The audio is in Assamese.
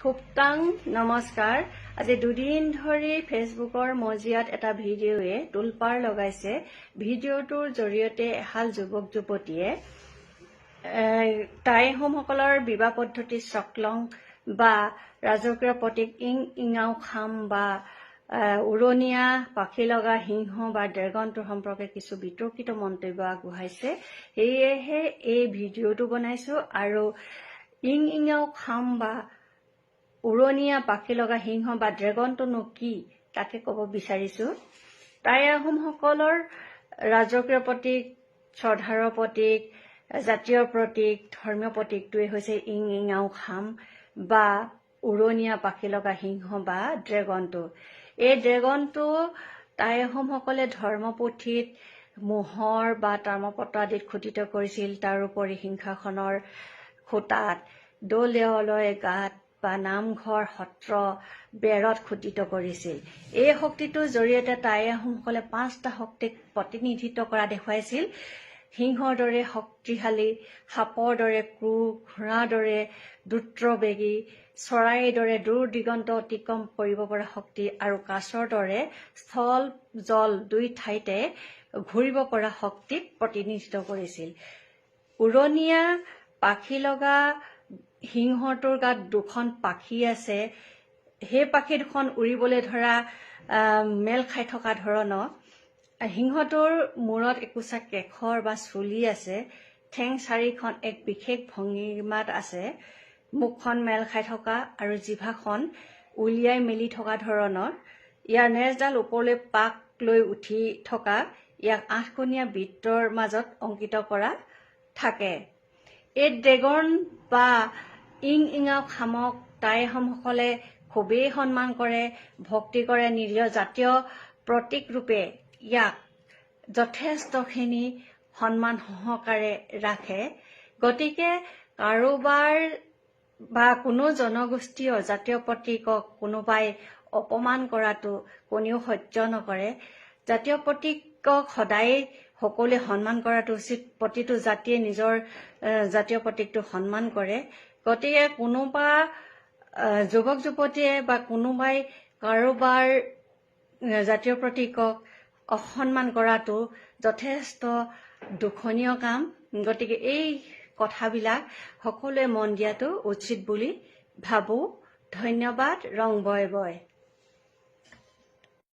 খুবটাং নমস্কাৰ। আজি দুদিন ধৰি ফেচবুকৰ মজিয়াত এটা ভিডিঅ'য়ে তোলপাৰ লগাইছে। ভিডিঅ'টোৰ জৰিয়তে এহাল যুৱক যুৱতীয়ে টাই আহোমসকলৰ বিবাহ পদ্ধতি চকলং বা ৰাজকীয় প্ৰতীক ইং ইঙাও খাম বা উৰণীয়া পাখি লগা সিংহ বা ড্ৰেগনটোৰ সম্পৰ্কে কিছু বিতৰ্কিত মন্তব্য আগবঢ়াইছে। সেয়েহে এই ভিডিঅ'টো বনাইছো আৰু ইং ইঙাও খাম বা উৰণীয়া পাখি লগা সিংহ বা ড্ৰেগনটোনো কি তাকে ক'ব বিচাৰিছো। টাই আহোমসকলৰ ৰাজকীয় প্ৰতীক, শ্ৰদ্ধাৰ প্ৰতীক, জাতীয় প্ৰতীক, ধৰ্মীয় প্ৰতীকটোৱে হৈছে ইং ইঙাও খাম বা উৰণীয়া পাখি লগা সিংহ বা ড্ৰেগনটো। এই ড্ৰেগনটো টাই আহোমসকলে ধৰ্মপুথিত মোহৰ বা তাম্ৰপত্ৰ আদিত খোদিত কৰিছিল। তাৰোপৰি সিংহাসনৰ খুঁটাত, দৌল দেৱালয় গাত বা নামঘৰ সত্ৰ বেৰত খোদিত কৰিছিল। এই শক্তিটোৰ জৰিয়তে টাই আহোমসকলে 5টা শক্তিক প্ৰতিনিধিত্ব কৰা দেখুৱাইছিল। সিংহৰ দৰে শক্তিশালী, সাপৰ দৰে ক্ৰূৰ, ঘোঁৰাৰ দৰে দ্ৰুতবেগী, চৰাইৰ দৰে দূৰ দিগন্ত অতিক্ৰম কৰিব পৰা শক্তি আৰু কাছৰ দৰে স্থল জল দুই ঠাইতে ঘূৰিব পৰা শক্তিক প্ৰতিনিধিত্ব কৰিছিল। উৰণীয়া পাখি লগা সিংহটোৰ গাত 2খন পাখি আছে। সেই পাখি দুখন উৰিবলৈ ধৰা মেল খাই থকা ধৰণৰ। সিংহটোৰ মূৰত একোচা কেশৰ বা চুলি আছে। ঠেং 4খন এক বিশেষ ভংগীমাত আছে। মুখখন মেল খাই থকা আৰু জিভাখন উলিয়াই মেলি থকা ধৰণৰ। ইয়াৰ নেজডাল ওপৰলৈ পাক লৈ উঠি থকা। ইয়াক 8কোণীয়া বৃত্তৰ মাজত অংকিত কৰা থাকে। এই ড্ৰেগন বা ইং ইঙাও খামক টাই আহোমসকলে খুবেই সন্মান কৰে, ভক্তি কৰে। নিজৰ জাতীয় প্ৰতীক ৰূপে ইয়াক যথেষ্টখিনি সন্মান সহকাৰে ৰাখে। গতিকে কাৰোবাৰ বা কোনো জনগোষ্ঠীয় জাতীয় প্ৰতীকক কোনোবাই অপমান কৰাটো কোনেও সহ্য নকৰে। জাতীয় প্ৰতীকক সদায় সকলোৱে সন্মান কৰাটো উচিত। প্ৰতিটো জাতিয়ে নিজৰ জাতীয় প্ৰতীকটো সন্মান কৰে। গতিকে কোনোবা যুৱক যুৱতীয়ে বা কোনোবাই কাৰোবাৰ জাতীয় প্ৰতীকক অসন্মান কৰাটো যথেষ্ট দুখনীয় কাম। গতিকে এই কথাবিলাক সকলোৱে মন দিয়াটো উচিত বুলি ভাবোঁ। ধন্যবাদ। ৰং বয় বয়।